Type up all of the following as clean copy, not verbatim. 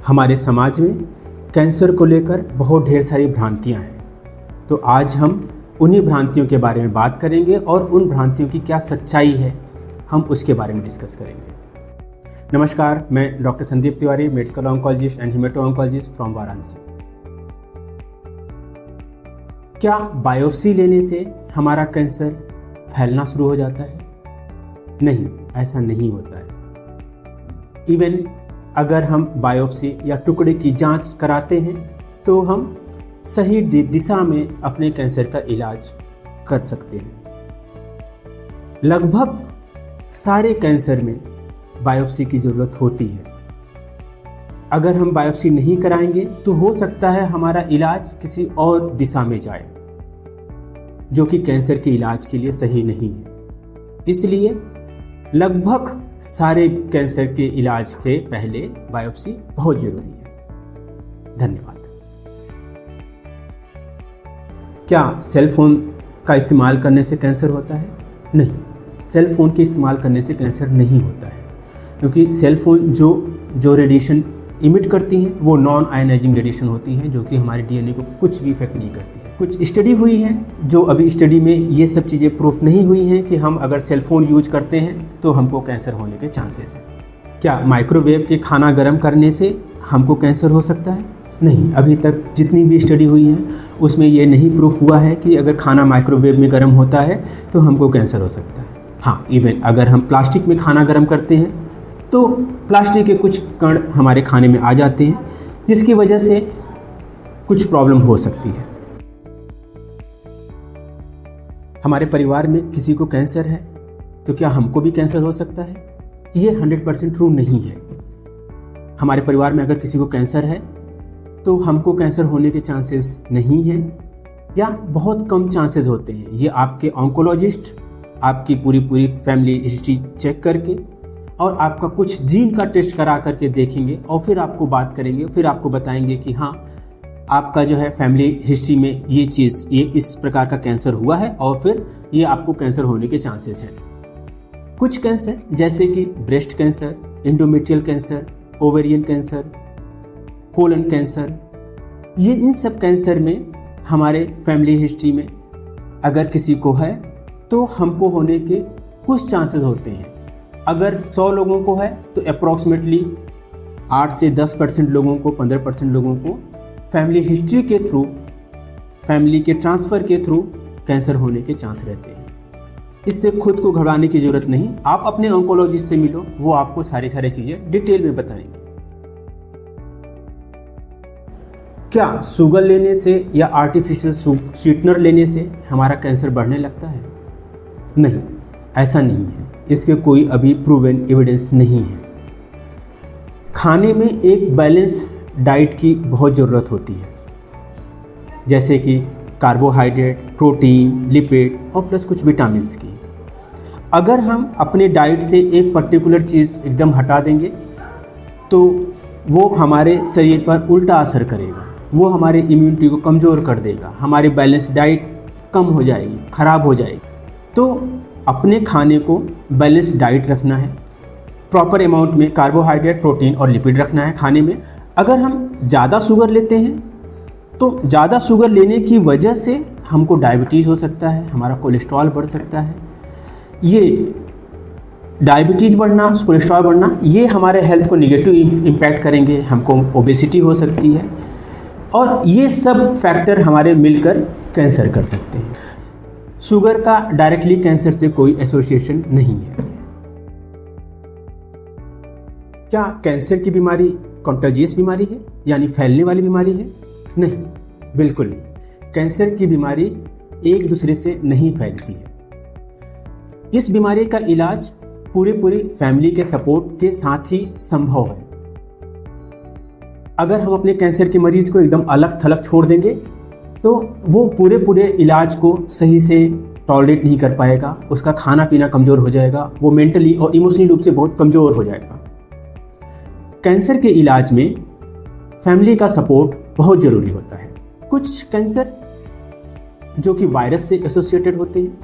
हमारे समाज में कैंसर को लेकर बहुत ढेर सारी भ्रांतियां हैं। तो आज हम उन्हीं भ्रांतियों के बारे में बात करेंगे और उन भ्रांतियों की क्या सच्चाई है हम उसके बारे में डिस्कस करेंगे। नमस्कार, मैं doctor Sandeep Tiwari, medical oncologist and haemato oncologist from Varanasi. क्या बायोप्सी लेने से हमारा कैंसर फैलना शुरू हो जाता है? नहीं, ऐसा नहीं होता है। इवन अगर हम बायोप्सी या टुकड़े की जांच कराते हैं तो हम सही दिशा में अपने कैंसर का इलाज कर सकते हैं। लगभग सारे कैंसर में बायोप्सी की ज़रूरत होती है। अगर हम बायोप्सी नहीं कराएंगे तो हो सकता है हमारा इलाज किसी और दिशा में जाए, जो कि कैंसर के इलाज के लिए सही नहीं है। इसलिए लगभग सारे कैंसर के इलाज के पहले बायोप्सी बहुत जरूरी है। धन्यवाद। क्या सेल फोन का इस्तेमाल करने से कैंसर होता है? नहीं, सेल फोन के इस्तेमाल करने से कैंसर नहीं होता है, क्योंकि सेल फोन जो रेडिएशन इमिट करती हैं वो नॉन आयनाइजिंग रेडिएशन होती हैं, जो कि हमारे डीएनए को कुछ भी इफेक्ट नहीं करती है। कुछ स्टडी हुई है, जो अभी स्टडी में ये सब चीज़ें प्रूफ नहीं हुई हैं कि हम अगर सेल फोन यूज करते हैं तो हमको कैंसर होने के चांसेस हैं। क्या माइक्रोवेव के खाना गर्म करने से हमको कैंसर हो सकता है? नहीं, अभी तक जितनी भी स्टडी हुई है उसमें ये नहीं प्रूफ हुआ है कि अगर खाना माइक्रोवेव में गर्म होता है तो हमको कैंसर हो सकता है। हाँ, इवन अगर हम प्लास्टिक में खाना गर्म करते हैं तो प्लास्टिक के कुछ कण हमारे खाने में आ जाते हैं, जिसकी वजह से कुछ प्रॉब्लम हो सकती है। हमारे परिवार में किसी को कैंसर है तो क्या हमको भी कैंसर हो सकता है? ये 100% ट्रू नहीं है। हमारे परिवार में अगर किसी को कैंसर है तो हमको कैंसर होने के चांसेस नहीं हैं, या बहुत कम चांसेस होते हैं। ये आपके ऑन्कोलॉजिस्ट आपकी पूरी फैमिली हिस्ट्री चेक करके और आपका कुछ जीन का टेस्ट करा करके देखेंगे और फिर आपको बात करेंगे, फिर आपको बताएंगे कि हाँ, आपका जो है फैमिली हिस्ट्री में ये चीज़, ये इस प्रकार का कैंसर हुआ है और फिर ये आपको कैंसर होने के चांसेस हैं। कुछ कैंसर जैसे कि breast cancer, endometrial cancer, ovarian cancer, colon cancer, ये इन सब कैंसर में हमारे फैमिली हिस्ट्री में अगर किसी को है तो हमको होने के कुछ चांसेस होते हैं। अगर 100 लोगों को है तो अप्रॉक्सीमेटली 8 से 10% लोगों को, 15% लोगों को फैमिली हिस्ट्री के थ्रू, फैमिली के ट्रांसफ़र के थ्रू कैंसर होने के चांस रहते हैं। इससे खुद को घबराने की ज़रूरत नहीं। आप अपने ऑन्कोलॉजिस्ट से मिलो, वो आपको सारी चीज़ें डिटेल में बताएंगे। क्या शुगर लेने से या आर्टिफिशियल स्वीटनर लेने से हमारा कैंसर बढ़ने लगता है? नहीं, ऐसा नहीं है। इसके कोई अभी प्रूवन एविडेंस नहीं है। खाने में एक बैलेंस डाइट की बहुत ज़रूरत होती है, जैसे कि कार्बोहाइड्रेट, प्रोटीन, लिपिड और प्लस कुछ विटामिन्स की। अगर हम अपने डाइट से एक पर्टिकुलर चीज़ एकदम हटा देंगे तो वो हमारे शरीर पर उल्टा असर करेगा, वो हमारे इम्यूनिटी को कमज़ोर कर देगा, हमारी बैलेंस डाइट कम हो जाएगी, ख़राब हो जाएगी। तो अपने खाने को बैलेंस डाइट रखना है, प्रॉपर अमाउंट में कार्बोहाइड्रेट, प्रोटीन और लिपिड रखना है खाने में। अगर हम ज़्यादा शुगर लेते हैं तो ज़्यादा शुगर लेने की वजह से हमको डायबिटीज़ हो सकता है, हमारा कोलेस्ट्रॉल बढ़ सकता है। ये डायबिटीज़ बढ़ना, कोलेस्ट्रॉल बढ़ना, ये हमारे हेल्थ को निगेटिव इम्पैक्ट करेंगे, हमको ओबेसिटी हो सकती है, और ये सब फैक्टर हमारे मिलकर कैंसर कर सकते हैं। शुगर का डायरेक्टली कैंसर से कोई एसोसिएशन नहीं है। क्या कैंसर की बीमारी कंटेजियस बीमारी है, यानी फैलने वाली बीमारी है? नहीं, बिल्कुल नहीं। कैंसर की बीमारी एक दूसरे से नहीं फैलती है। इस बीमारी का इलाज पूरी फैमिली के सपोर्ट के साथ ही संभव है। अगर हम अपने कैंसर के मरीज को एकदम अलग थलग छोड़ देंगे तो वो पूरे इलाज को सही से टॉलरेट नहीं कर पाएगा, उसका खाना पीना कमज़ोर हो जाएगा, वो मेंटली और इमोशनली रूप से बहुत कमज़ोर हो जाएगा। कैंसर के इलाज में फैमिली का सपोर्ट बहुत ज़रूरी होता है। कुछ कैंसर जो कि वायरस से एसोसिएटेड होते हैं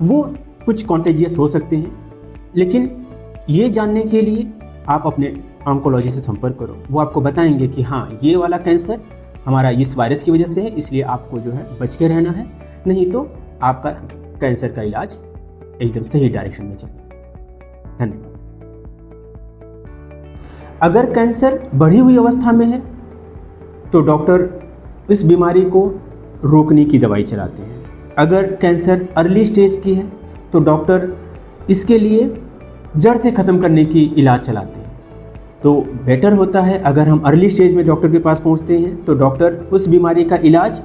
वो कुछ कॉन्टेजियस हो सकते हैं, लेकिन ये जानने के लिए आप अपने ऑन्कोलॉजी से संपर्क करो, वो आपको बताएंगे कि हाँ ये वाला कैंसर हमारा इस वायरस की वजह से है, इसलिए आपको जो है बच के रहना है, नहीं तो आपका कैंसर का इलाज एकदम सही डायरेक्शन में चले। धन्यवाद। अगर कैंसर बढ़ी हुई अवस्था में है तो डॉक्टर इस बीमारी को रोकने की दवाई चलाते हैं। अगर कैंसर अर्ली स्टेज की है तो डॉक्टर इसके लिए जड़ से ख़त्म करने की इलाज चलाते हैं। तो बेटर होता है अगर हम अर्ली स्टेज में डॉक्टर के पास पहुंचते हैं तो डॉक्टर उस बीमारी का इलाज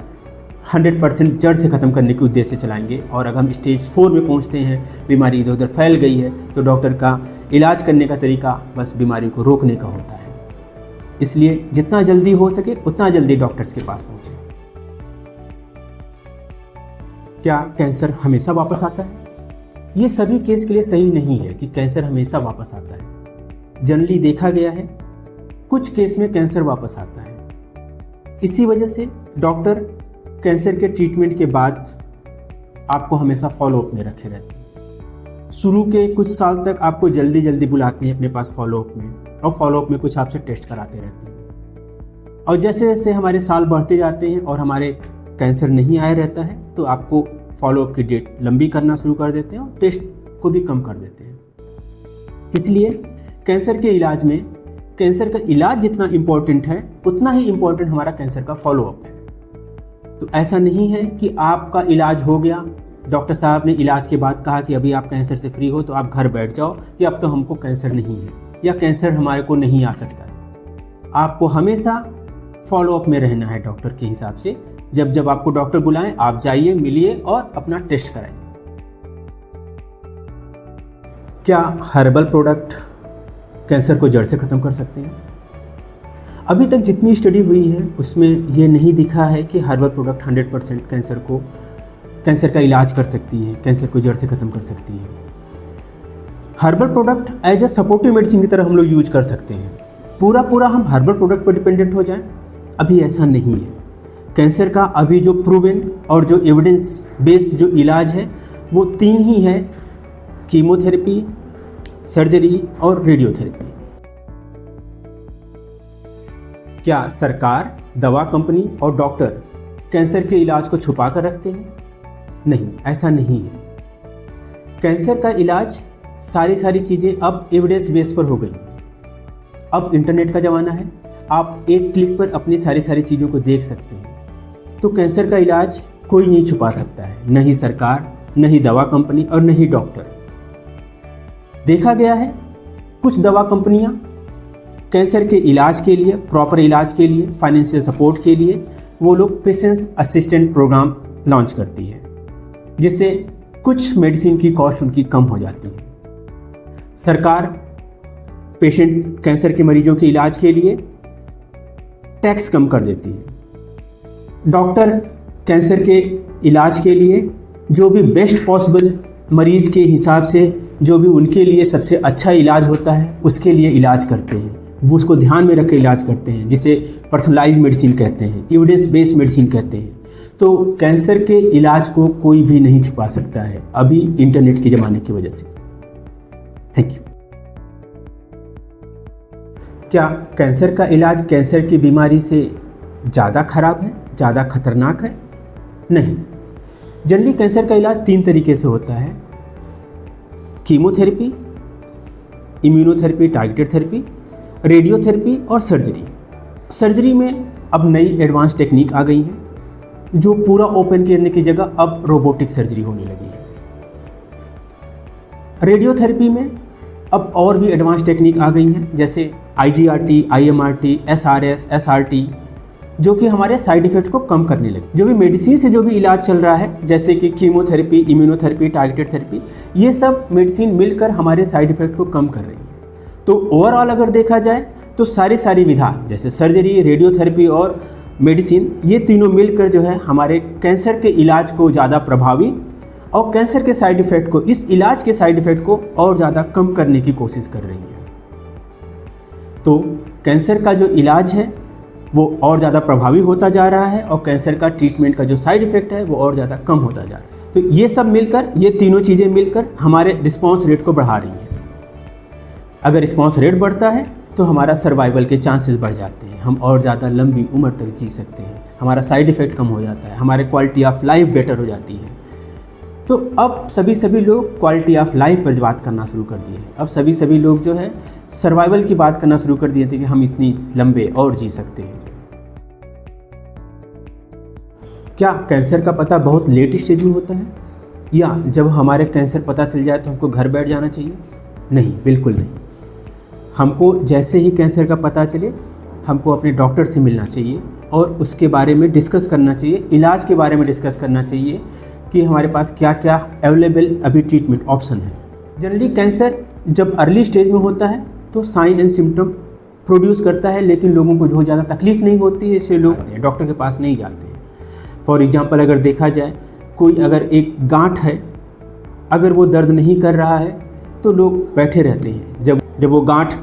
100% जड़ से ख़त्म करने के उद्देश्य से चलाएंगे, और अगर हम स्टेज 4 में पहुंचते हैं, बीमारी इधर उधर फैल गई है, तो डॉक्टर का इलाज करने का तरीका बस बीमारी को रोकने का होता है। इसलिए जितना जल्दी हो सके उतना जल्दी डॉक्टर्स के पास पहुँचें। क्या कैंसर हमेशा वापस आता है? ये सभी केस के लिए सही नहीं है कि कैंसर हमेशा वापस आता है। जनरली देखा गया है कुछ केस में कैंसर वापस आता है। इसी वजह से डॉक्टर कैंसर के ट्रीटमेंट के बाद आपको हमेशा फॉलोअप में रखे रहते हैं। शुरू के कुछ साल तक आपको जल्दी जल्दी बुलाते हैं अपने पास फॉलोअप में, और फॉलोअप में कुछ आपसे टेस्ट कराते रहते हैं। और जैसे जैसे हमारे साल बढ़ते जाते हैं और हमारे कैंसर नहीं आया रहता है तो आपको फॉलोअप की डेट लंबी करना शुरू कर देते हैं और टेस्ट को भी कम कर देते हैं। इसलिए कैंसर के इलाज में कैंसर का इलाज जितना इम्पोर्टेंट है उतना ही इम्पोर्टेंट हमारा कैंसर का फॉलोअप है। तो ऐसा नहीं है कि आपका इलाज हो गया, डॉक्टर साहब ने इलाज के बाद कहा कि अभी आप कैंसर से फ्री हो तो आप घर बैठ जाओ कि अब तो हमको कैंसर नहीं है या कैंसर हमारे को नहीं आ सकता है। आपको हमेशा फॉलोअप में रहना है डॉक्टर के हिसाब से। जब जब आपको डॉक्टर बुलाएं आप जाइए, मिलिए और अपना टेस्ट कराइए। क्या हर्बल प्रोडक्ट कैंसर को जड़ से ख़त्म कर सकते हैं? अभी तक जितनी स्टडी हुई है उसमें ये नहीं दिखा है कि हर्बल प्रोडक्ट 100% कैंसर का इलाज कर सकती है, कैंसर को जड़ से ख़त्म कर सकती है। Herbal product as a supportive medicine की तरह हम लोग यूज कर सकते हैं। पूरा हम हर्बल प्रोडक्ट पर डिपेंडेंट हो जाएं, अभी ऐसा नहीं है। कैंसर का अभी जो प्रूवन और जो एविडेंस बेस्ड जो इलाज है वो 3 ही है: कीमोथेरेपी, सर्जरी और रेडियोथेरेपी। क्या सरकार, दवा कंपनी और डॉक्टर कैंसर के इलाज को छुपा कर रखते हैं? नहीं, ऐसा नहीं है। कैंसर का इलाज सारी चीज़ें अब एविडेंस बेस पर हो गई। अब इंटरनेट का ज़माना है, आप एक क्लिक पर अपनी सारी चीज़ों को देख सकते हैं। तो कैंसर का इलाज कोई नहीं छुपा सकता है, न ही सरकार, न ही दवा कंपनी और न ही डॉक्टर। देखा गया है कुछ दवा कंपनियां कैंसर के इलाज के लिए, प्रॉपर इलाज के लिए, फाइनेंशियल सपोर्ट के लिए वो लोग पेशेंट असिस्टेंट प्रोग्राम लॉन्च करती है, जिससे कुछ मेडिसिन की कॉस्ट उनकी कम हो जाती है। सरकार पेशेंट कैंसर के मरीजों के इलाज के लिए टैक्स कम कर देती है। डॉक्टर कैंसर के इलाज के लिए जो भी बेस्ट पॉसिबल मरीज़ के हिसाब से जो भी उनके लिए सबसे अच्छा इलाज होता है उसके लिए इलाज करते हैं, वो उसको ध्यान में रख के इलाज करते हैं, जिसे पर्सनलाइज मेडिसिन कहते हैं, एविडेंस बेस्ड मेडिसिन कहते हैं। तो कैंसर के इलाज को कोई भी नहीं छुपा सकता है अभी इंटरनेट के ज़माने की वजह से। Thank you. क्या कैंसर का इलाज कैंसर की बीमारी से ज़्यादा खराब है, ज़्यादा खतरनाक है? नहीं। जनरली कैंसर का इलाज 3 तरीके से होता है: chemotherapy, immunotherapy, targeted therapy, radiotherapy और सर्जरी। सर्जरी में अब नई एडवांस टेक्निक आ गई है जो पूरा ओपन करने की जगह अब रोबोटिक सर्जरी होने लगी है। रेडियोथेरेपी में अब और भी एडवांस टेक्निक आ गई हैं, जैसे IGRT, IMRT, SRS, SRT, जो कि हमारे साइड इफ़ेक्ट को कम करने लगे। जो भी मेडिसिन से जो भी इलाज चल रहा है, जैसे कि कीमोथेरेपी, इम्यूनोथेरेपी, टारगेटेड थेरेपी, ये सब मेडिसिन मिलकर हमारे साइड इफ़ेक्ट को कम कर रही है। तो ओवरऑल अगर देखा जाए तो सारी विधा जैसे सर्जरी, रेडियोथेरेपी और मेडिसिन, ये तीनों मिलकर जो है हमारे कैंसर के इलाज को ज़्यादा प्रभावी और कैंसर के साइड इफ़ेक्ट को, इस इलाज के साइड इफ़ेक्ट को और ज़्यादा कम करने की कोशिश कर रही है। तो कैंसर का जो इलाज है वो और ज़्यादा प्रभावी होता जा रहा है और कैंसर का ट्रीटमेंट का जो साइड इफ़ेक्ट है वो और ज़्यादा कम होता जा रहा है। तो ये सब मिलकर, ये तीनों चीज़ें मिलकर हमारे रिस्पॉन्स रेट को बढ़ा रही हैं। अगर रिस्पॉन्स रेट बढ़ता है तो हमारा सर्वाइवल के चांसेस बढ़ जाते हैं, हम और ज़्यादा लंबी उम्र तक जी सकते हैं, हमारा साइड इफ़ेक्ट कम हो जाता है, हमारे क्वालिटी ऑफ लाइफ बेटर हो जाती है। तो अब सभी लोग क्वालिटी ऑफ लाइफ पर बात करना शुरू कर दिए हैं। अब सभी लोग जो है सर्वाइवल की बात करना शुरू कर दिए थे कि हम इतनी लंबे और जी सकते हैं। क्या कैंसर का पता बहुत लेट स्टेज में होता है, या जब हमारे कैंसर पता चल जाए तो हमको घर बैठ जाना चाहिए? नहीं, बिल्कुल नहीं। हमको जैसे ही कैंसर का पता चले हमको अपने डॉक्टर से मिलना चाहिए और उसके बारे में डिस्कस करना चाहिए, इलाज के बारे में डिस्कस करना चाहिए कि हमारे पास क्या क्या अवेलेबल अभी ट्रीटमेंट ऑप्शन है। जनरली कैंसर जब अर्ली स्टेज में होता है तो साइन एंड सिम्टम प्रोड्यूस करता है, लेकिन लोगों को बहुत ज़्यादा तकलीफ़ नहीं होती है, इसलिए लोग डॉक्टर के पास नहीं जाते हैं। फॉर एग्जांपल अगर देखा जाए, कोई अगर एक गांठ है, अगर वो दर्द नहीं कर रहा है तो लोग बैठे रहते हैं। जब वो गांठ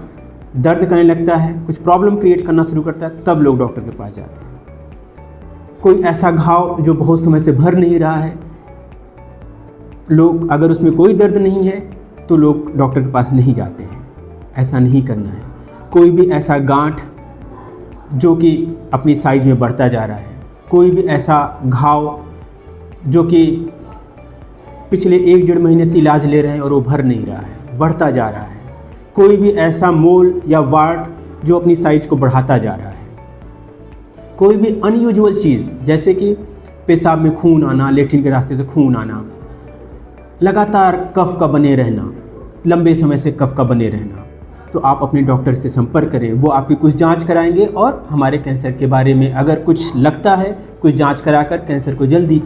दर्द करने लगता है, कुछ प्रॉब्लम क्रिएट करना शुरू करता है, तब लोग डॉक्टर के पास जाते हैं। कोई ऐसा घाव जो बहुत समय से भर नहीं रहा है, लोग अगर उसमें कोई दर्द नहीं है तो लोग डॉक्टर के पास नहीं जाते हैं। ऐसा नहीं करना है। कोई भी ऐसा गांठ जो कि अपनी साइज़ में बढ़ता जा रहा है, कोई भी ऐसा घाव जो कि पिछले 1-1.5 महीने से इलाज ले रहे हैं और वो भर नहीं रहा है, बढ़ता जा रहा है, कोई भी ऐसा मोल या वार्ड जो अपनी साइज को बढ़ाता जा रहा है, कोई भी अनयूजुअल चीज़ जैसे कि पेशाब में खून आना, लेट्रिन के रास्ते से खून आना, लगातार कफ का बने रहना, लंबे समय से कफ का बने रहना, तो आप अपने डॉक्टर से संपर्क करें। वो आपकी कुछ जांच कराएंगे और हमारे कैंसर के बारे में अगर कुछ लगता है, कुछ जांच कराकर कैंसर को जल्दी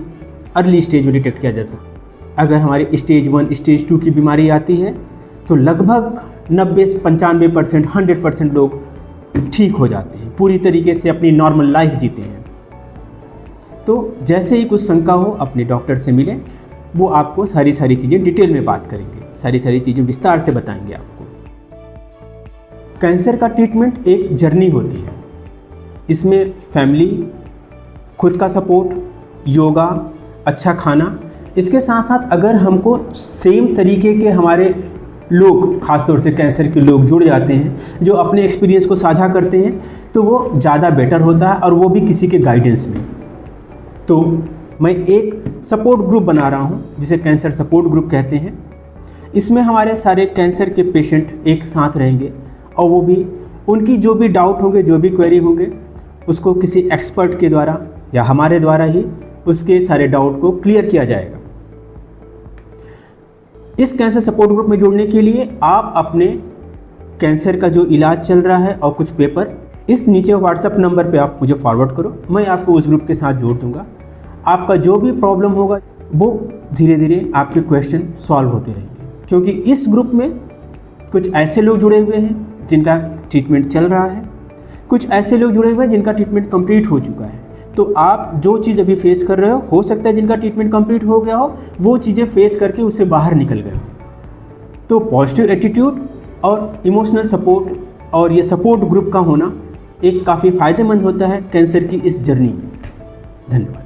अर्ली स्टेज में डिटेक्ट किया जा सकता है। अगर हमारी स्टेज 1, स्टेज 2 की बीमारी आती है तो लगभग 90-95%, 100% लोग ठीक हो जाते हैं, पूरी तरीके से अपनी नॉर्मल लाइफ जीते हैं। तो जैसे ही कुछ शंका हो अपने डॉक्टर से मिलें, वो आपको सारी चीज़ें डिटेल में बात करेंगे, सारी चीज़ें विस्तार से बताएंगे आपको। कैंसर का ट्रीटमेंट एक जर्नी होती है। इसमें फैमिली, खुद का सपोर्ट, योगा, अच्छा खाना, इसके साथ साथ अगर हमको सेम तरीके के हमारे लोग, ख़ासतौर से कैंसर के लोग जुड़ जाते हैं जो अपने एक्सपीरियंस को साझा करते हैं, तो वो ज़्यादा बेटर होता है, और वो भी किसी के गाइडेंस में। तो मैं एक सपोर्ट ग्रुप बना रहा हूँ जिसे कैंसर सपोर्ट ग्रुप कहते हैं। इसमें हमारे सारे कैंसर के पेशेंट एक साथ रहेंगे और वो भी उनकी जो भी डाउट होंगे, जो भी क्वेरी होंगे, उसको किसी एक्सपर्ट के द्वारा या हमारे द्वारा ही उसके सारे डाउट को क्लियर किया जाएगा। इस कैंसर सपोर्ट ग्रुप में जुड़ने के लिए आप अपने कैंसर का जो इलाज चल रहा है और कुछ पेपर इस नीचे व्हाट्सएप नंबर पे आप मुझे फॉरवर्ड करो, मैं आपको उस ग्रुप के साथ जोड़ दूंगा। आपका जो भी प्रॉब्लम होगा वो धीरे धीरे आपके क्वेश्चन सॉल्व होते रहेंगे, क्योंकि इस ग्रुप में कुछ ऐसे लोग जुड़े हुए हैं जिनका ट्रीटमेंट चल रहा है, कुछ ऐसे लोग जुड़े हुए हैं जिनका ट्रीटमेंट कंप्लीट हो चुका है। तो आप जो चीज़ अभी फेस कर रहे हो सकता है जिनका ट्रीटमेंट कंप्लीट हो गया हो, वो चीज़ें फेस करके उससे बाहर निकल गए हो। तो पॉजिटिव एटीट्यूड और इमोशनल सपोर्ट और ये सपोर्ट ग्रुप का होना एक काफ़ी फ़ायदेमंद होता है कैंसर की इस जर्नी में। धन्यवाद।